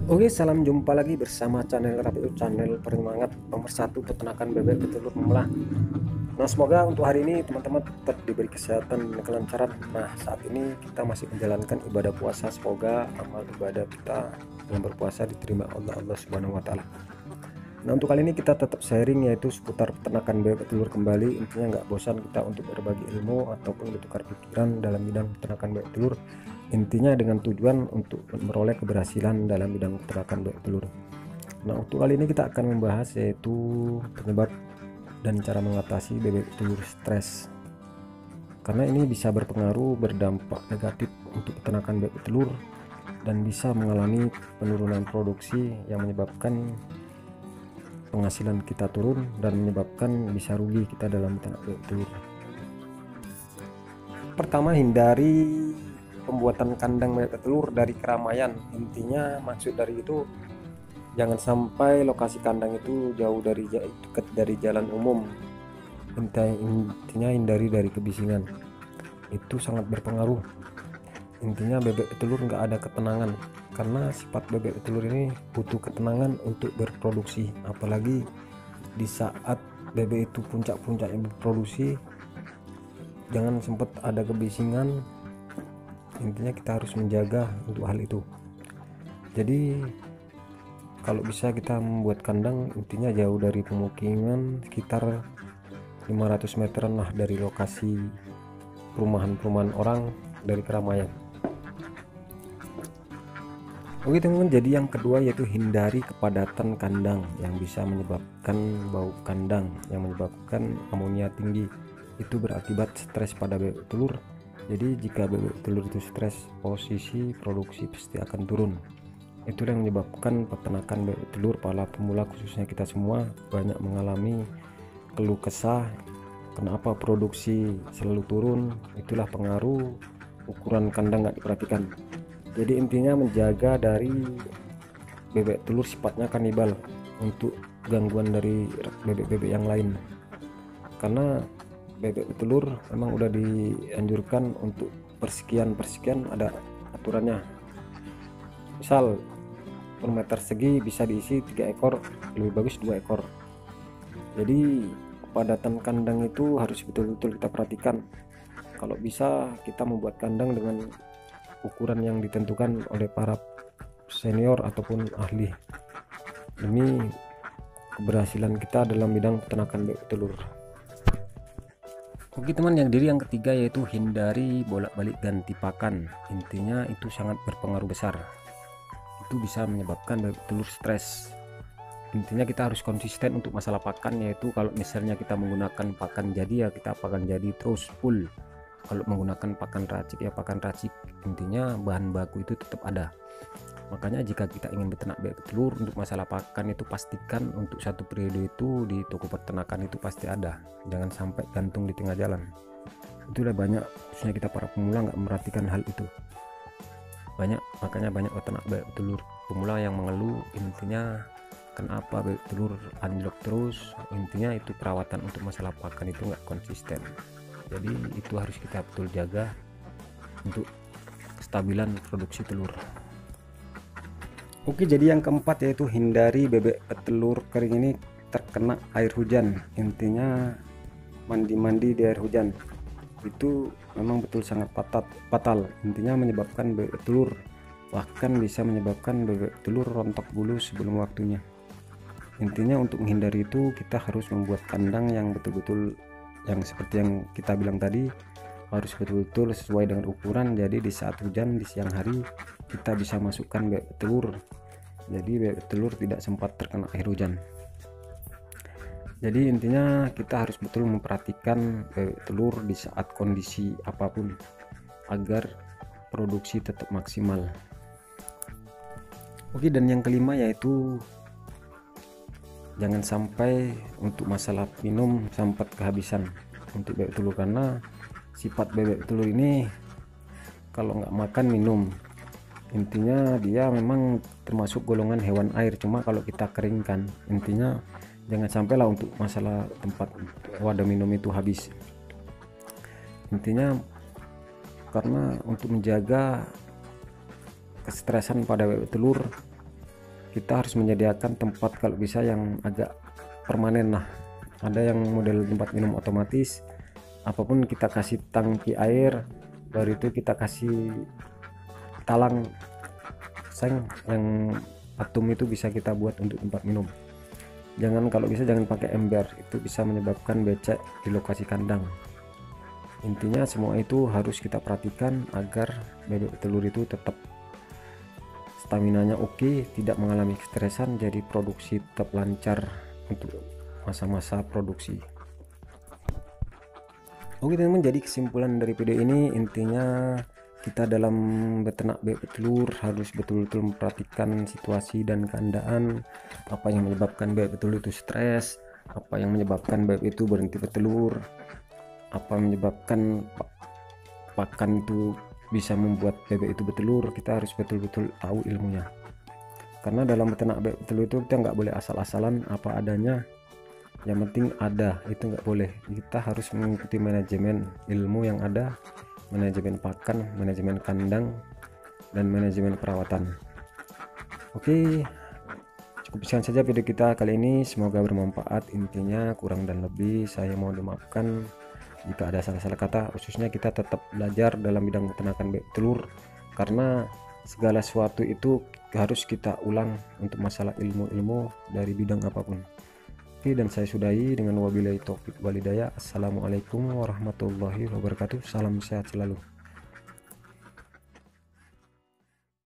Oke, salam jumpa lagi bersama channel Rapiu, channel penyemangat nomor satu peternakan bebek petelur pemula. Nah, semoga untuk hari ini teman-teman tetap diberi kesehatan dan kelancaran. Nah, saat ini kita masih menjalankan ibadah puasa. Semoga amal ibadah kita dalam berpuasa diterima Allah Subhanahu wa taala. Nah, untuk kali ini kita tetap sharing yaitu seputar peternakan bebek petelur kembali. Intinya nggak bosan kita untuk berbagi ilmu ataupun bertukar pikiran dalam bidang peternakan bebek telur. Intinya dengan tujuan untuk memperoleh keberhasilan dalam bidang peternakan bebek telur. Nah, untuk kali ini kita akan membahas yaitu penyebab dan cara mengatasi bebek telur stres. Karena ini bisa berpengaruh berdampak negatif untuk peternakan bebek telur dan bisa mengalami penurunan produksi yang menyebabkan penghasilan kita turun dan menyebabkan bisa rugi kita dalam ternak bebek telur. Pertama, hindari pembuatan kandang bebek telur dari keramaian. Intinya maksud dari itu jangan sampai lokasi kandang itu jauh dari dekat dari jalan umum. Intinya hindari dari kebisingan, itu sangat berpengaruh. Intinya bebek telur nggak ada ketenangan, karena sifat bebek telur ini butuh ketenangan untuk berproduksi, apalagi di saat bebek itu puncak-puncaknya berproduksi. Jangan sempat ada kebisingan. Intinya kita harus menjaga untuk hal itu. Jadi kalau bisa kita membuat kandang intinya jauh dari pemukiman, sekitar 500 meteran lah dari lokasi perumahan-perumahan orang, dari keramaian. Oke teman-teman, jadi yang kedua yaitu hindari kepadatan kandang yang bisa menyebabkan bau kandang, yang menyebabkan amonia tinggi. Itu berakibat stres pada bebek telur. Jadi jika bebek telur itu stres, posisi produksi pasti akan turun. Itulah yang menyebabkan peternakan bebek telur para pemula, khususnya kita semua, banyak mengalami keluh kesah. Kenapa produksi selalu turun? Itulah pengaruh ukuran kandang nggak diperhatikan. Jadi intinya menjaga dari bebek telur sifatnya kanibal untuk gangguan dari bebek-bebek yang lain. Karena bebek telur memang udah dianjurkan untuk persekian ada aturannya. Misal per meter segi bisa diisi 3 ekor, lebih bagus 2 ekor. Jadi kepadatan kandang itu harus betul-betul kita perhatikan. Kalau bisa kita membuat kandang dengan ukuran yang ditentukan oleh para senior ataupun ahli, demi keberhasilan kita dalam bidang peternakan bebek telur. Oke teman, yang ketiga yaitu hindari bolak-balik ganti pakan. Intinya itu sangat berpengaruh besar, itu bisa menyebabkan bebek telur stres. Intinya kita harus konsisten untuk masalah pakan, yaitu kalau misalnya kita menggunakan pakan jadi ya kita pakan jadi terus full. Kalau menggunakan pakan racik ya pakan racik. Intinya bahan baku itu tetap ada. Makanya jika kita ingin beternak bebek telur, untuk masalah pakan itu pastikan untuk satu periode itu di toko peternakan itu pasti ada. Jangan sampai gantung di tengah jalan. Itulah banyak, khususnya kita para pemula nggak memperhatikan hal itu. Makanya banyak peternak bebek telur pemula yang mengeluh. Intinya kenapa bebek telur anjlok terus? Intinya itu perawatan untuk masalah pakan itu nggak konsisten. Jadi itu harus kita betul jaga untuk kestabilan produksi telur. Oke, jadi yang keempat yaitu hindari bebek petelur kering ini terkena air hujan. Intinya mandi-mandi di air hujan itu memang betul sangat fatal. Intinya menyebabkan bebek telur, bahkan bisa menyebabkan bebek telur rontok bulu sebelum waktunya. Intinya untuk menghindari itu kita harus membuat kandang yang betul-betul, yang seperti yang kita bilang tadi, harus betul-betul sesuai dengan ukuran. Jadi di saat hujan di siang hari kita bisa masukkan bebek telur, jadi bebek telur tidak sempat terkena air hujan. Jadi intinya kita harus betul memperhatikan bebek telur di saat kondisi apapun agar produksi tetap maksimal. Oke, dan yang kelima yaitu jangan sampai untuk masalah minum sampai kehabisan untuk bebek telur, karena sifat bebek telur ini kalau nggak makan minum. Intinya dia memang termasuk golongan hewan air, cuma kalau kita keringkan. Intinya jangan sampai lah untuk masalah tempat wadah minum itu habis. Intinya karena untuk menjaga kestresan pada bebek telur, kita harus menyediakan tempat kalau bisa yang agak permanen. Nah, ada yang model tempat minum otomatis, apapun kita kasih tangki air, baru itu kita kasih talang seng yang atom itu bisa kita buat untuk tempat minum. Kalau bisa jangan pakai ember, itu bisa menyebabkan becek di lokasi kandang. Intinya semua itu harus kita perhatikan agar bebek telur itu tetap staminanya oke, tidak mengalami kestresan, jadi produksi tetap lancar untuk masa-masa produksi. Oke teman-teman, jadi kesimpulan dari video ini intinya kita dalam beternak bebek telur harus betul-betul memperhatikan situasi dan keadaan, apa yang menyebabkan bebek telur itu stres, apa yang menyebabkan bebek itu berhenti bertelur, apa menyebabkan pakan itu bisa membuat bebek itu bertelur. Kita harus betul-betul tahu ilmunya, karena dalam beternak bebek telur itu kita nggak boleh asal-asalan apa adanya, yang penting ada, itu nggak boleh. Kita harus mengikuti manajemen ilmu yang ada, manajemen pakan, manajemen kandang, dan manajemen perawatan. Oke, cukup sekian saja video kita kali ini, semoga bermanfaat. Intinya kurang dan lebih saya mau dimaafkan jika ada salah-salah kata, khususnya kita tetap belajar dalam bidang peternakan bebek telur, karena segala sesuatu itu harus kita ulang untuk masalah ilmu-ilmu dari bidang apapun. Oke, dan saya sudahi dengan wabillahi taufik walhidayah. Assalamualaikum warahmatullahi wabarakatuh. Salam sehat selalu.